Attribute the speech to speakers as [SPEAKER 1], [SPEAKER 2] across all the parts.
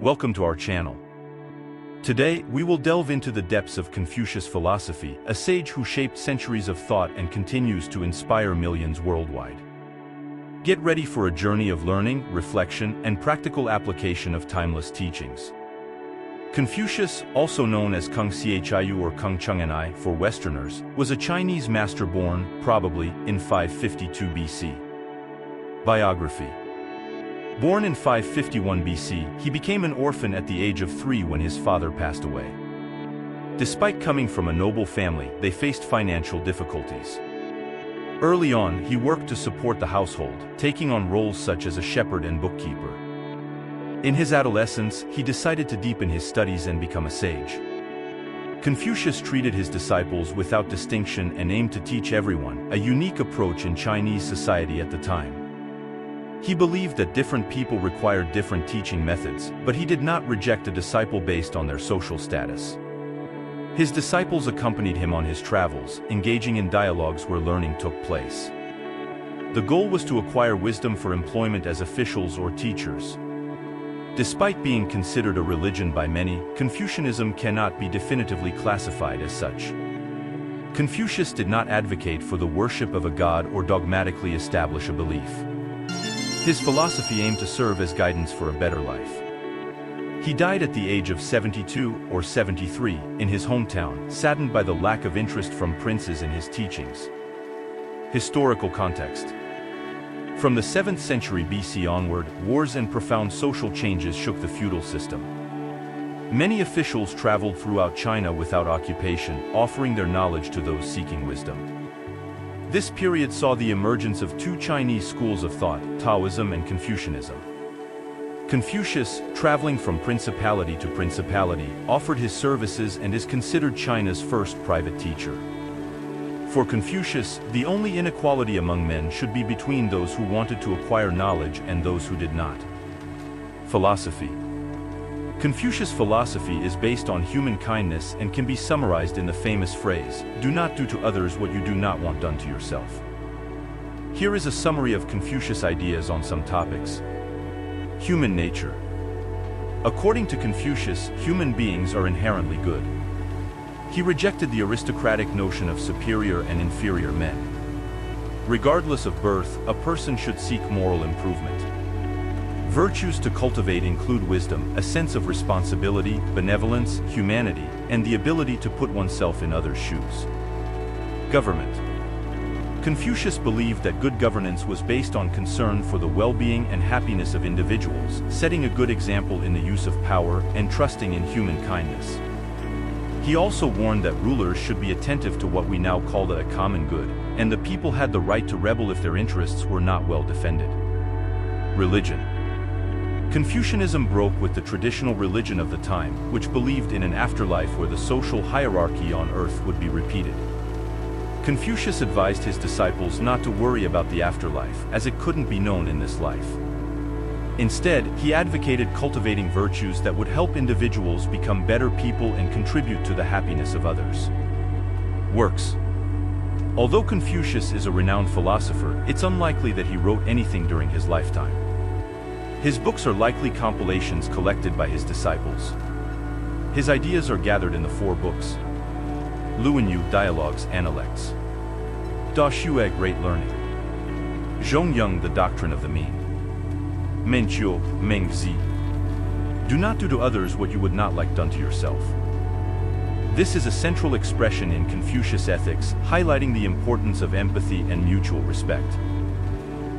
[SPEAKER 1] Welcome to our channel. Today, we will delve into the depths of Confucius philosophy, a sage who shaped centuries of thought and continues to inspire millions worldwide. Get ready for a journey of learning, reflection, and practical application of timeless teachings. Confucius, also known as Kung Chiu or Kung Cheng'en'ai for Westerners, was a Chinese master born, probably, in 552 BC. Biography. Born in 551 BC, he became an orphan at the age of 3 when his father passed away. Despite coming from a noble family, they faced financial difficulties. Early on, he worked to support the household, taking on roles such as a shepherd and bookkeeper. In his adolescence, he decided to deepen his studies and become a sage. Confucius treated his disciples without distinction and aimed to teach everyone, a unique approach in Chinese society at the time. He believed that different people required different teaching methods, but he did not reject a disciple based on their social status. His disciples accompanied him on his travels, engaging in dialogues where learning took place. The goal was to acquire wisdom for employment as officials or teachers. Despite being considered a religion by many, Confucianism cannot be definitively classified as such. Confucius did not advocate for the worship of a god or dogmatically establish a belief. His philosophy aimed to serve as guidance for a better life. He died at the age of 72 or 73 in his hometown, saddened by the lack of interest from princes in his teachings. Historical context. From the 7th century BC onward, wars and profound social changes shook the feudal system. Many officials traveled throughout China without occupation, offering their knowledge to those seeking wisdom. This period saw the emergence of two Chinese schools of thought, Taoism and Confucianism. Confucius, traveling from principality to principality, offered his services and is considered China's first private teacher. For Confucius, the only inequality among men should be between those who wanted to acquire knowledge and those who did not. Philosophy. Confucius' philosophy is based on human kindness and can be summarized in the famous phrase, "Do not do to others what you do not want done to yourself." Here is a summary of Confucius' ideas on some topics. Human nature. According to Confucius, human beings are inherently good. He rejected the aristocratic notion of superior and inferior men. Regardless of birth, a person should seek moral improvement. Virtues to cultivate include wisdom, a sense of responsibility, benevolence, humanity, and the ability to put oneself in others' shoes. Government. Confucius believed that good governance was based on concern for the well-being and happiness of individuals, setting a good example in the use of power and trusting in human kindness. He also warned that rulers should be attentive to what we now call the common good, and the people had the right to rebel if their interests were not well defended. Religion. Confucianism broke with the traditional religion of the time, which believed in an afterlife where the social hierarchy on earth would be repeated. Confucius advised his disciples not to worry about the afterlife, as it couldn't be known in this life. Instead, he advocated cultivating virtues that would help individuals become better people and contribute to the happiness of others. Works. Although Confucius is a renowned philosopher, it's unlikely that he wrote anything during his lifetime. His books are likely compilations collected by his disciples. His ideas are gathered in the 4 books. Luanyu Dialogues Analects. Da Xue Great Learning. Zhongyang The Doctrine of the Mean. Menqiu Mengzi. Do not do to others what you would not like done to yourself. This is a central expression in Confucius ethics, highlighting the importance of empathy and mutual respect.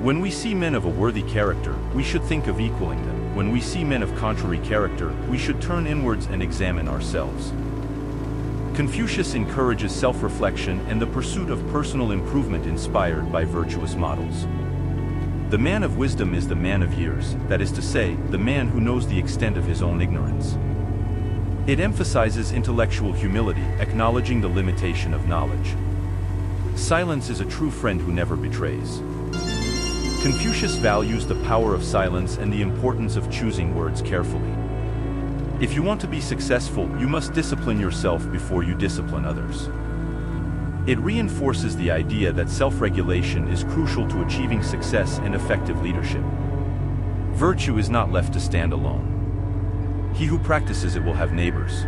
[SPEAKER 1] When we see men of a worthy character, we should think of equaling them. When we see men of contrary character, we should turn inwards and examine ourselves. Confucius encourages self-reflection and the pursuit of personal improvement inspired by virtuous models. The man of wisdom is the man of years, that is to say, the man who knows the extent of his own ignorance. It emphasizes intellectual humility, acknowledging the limitation of knowledge. Silence is a true friend who never betrays. Confucius values the power of silence and the importance of choosing words carefully. If you want to be successful, you must discipline yourself before you discipline others. It reinforces the idea that self-regulation is crucial to achieving success and effective leadership. Virtue is not left to stand alone. He who practices it will have neighbors.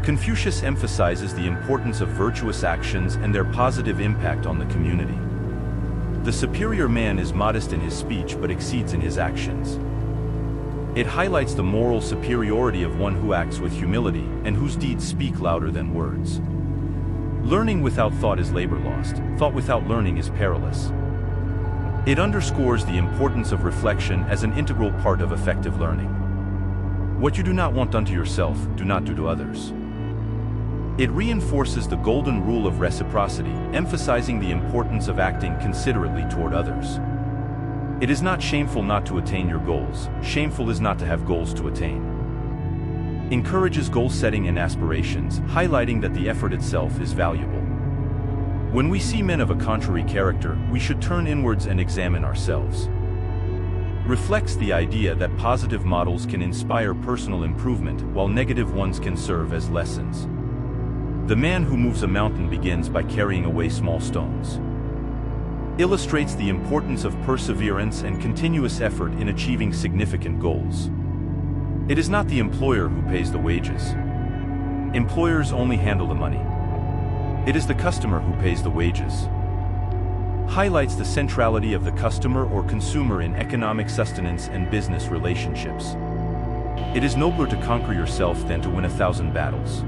[SPEAKER 1] Confucius emphasizes the importance of virtuous actions and their positive impact on the community. The superior man is modest in his speech but exceeds in his actions. It highlights the moral superiority of one who acts with humility and whose deeds speak louder than words. Learning without thought is labor lost. Thought without learning is perilous. It underscores the importance of reflection as an integral part of effective learning. What you do not want done to yourself, do not do to others. It reinforces the golden rule of reciprocity, emphasizing the importance of acting considerately toward others. It is not shameful not to attain your goals. Shameful is not to have goals to attain. Encourages goal setting and aspirations, highlighting that the effort itself is valuable. When we see men of a contrary character, we should turn inwards and examine ourselves. Reflects the idea that positive models can inspire personal improvement, while negative ones can serve as lessons. The man who moves a mountain begins by carrying away small stones. Illustrates the importance of perseverance and continuous effort in achieving significant goals. It is not the employer who pays the wages. Employers only handle the money. It is the customer who pays the wages. Highlights the centrality of the customer or consumer in economic sustenance and business relationships. It is nobler to conquer yourself than to win 1,000 battles.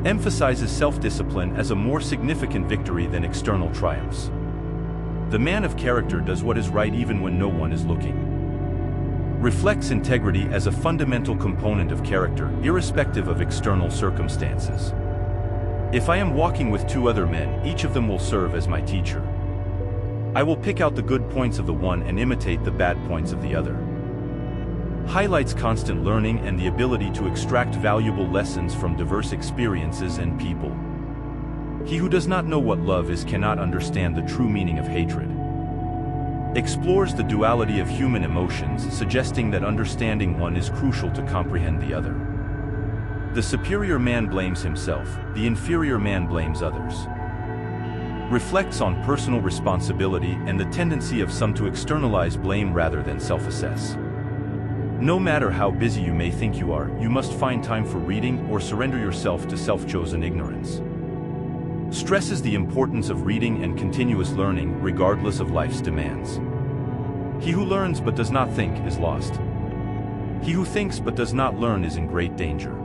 [SPEAKER 1] Emphasizes self-discipline as a more significant victory than external triumphs. The man of character does what is right even when no one is looking. Reflects integrity as a fundamental component of character, irrespective of external circumstances. If I am walking with 2 other men, each of them will serve as my teacher. I will pick out the good points of the one and imitate the bad points of the other. Highlights constant learning and the ability to extract valuable lessons from diverse experiences and people. He who does not know what love is cannot understand the true meaning of hatred. Explores the duality of human emotions, suggesting that understanding one is crucial to comprehend the other. The superior man blames himself, the inferior man blames others. Reflects on personal responsibility and the tendency of some to externalize blame rather than self-assess. No matter how busy you may think you are, you must find time for reading or surrender yourself to self-chosen ignorance. Stresses the importance of reading and continuous learning regardless of life's demands. He who learns but does not think is lost. He who thinks but does not learn is in great danger.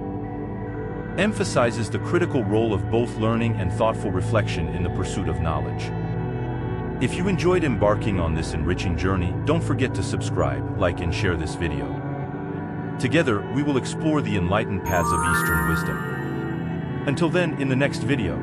[SPEAKER 1] Emphasizes the critical role of both learning and thoughtful reflection in the pursuit of knowledge. If you enjoyed embarking on this enriching journey, don't forget to subscribe, like and share this video. Together, we will explore the enlightened paths of Eastern wisdom. Until then, in the next video.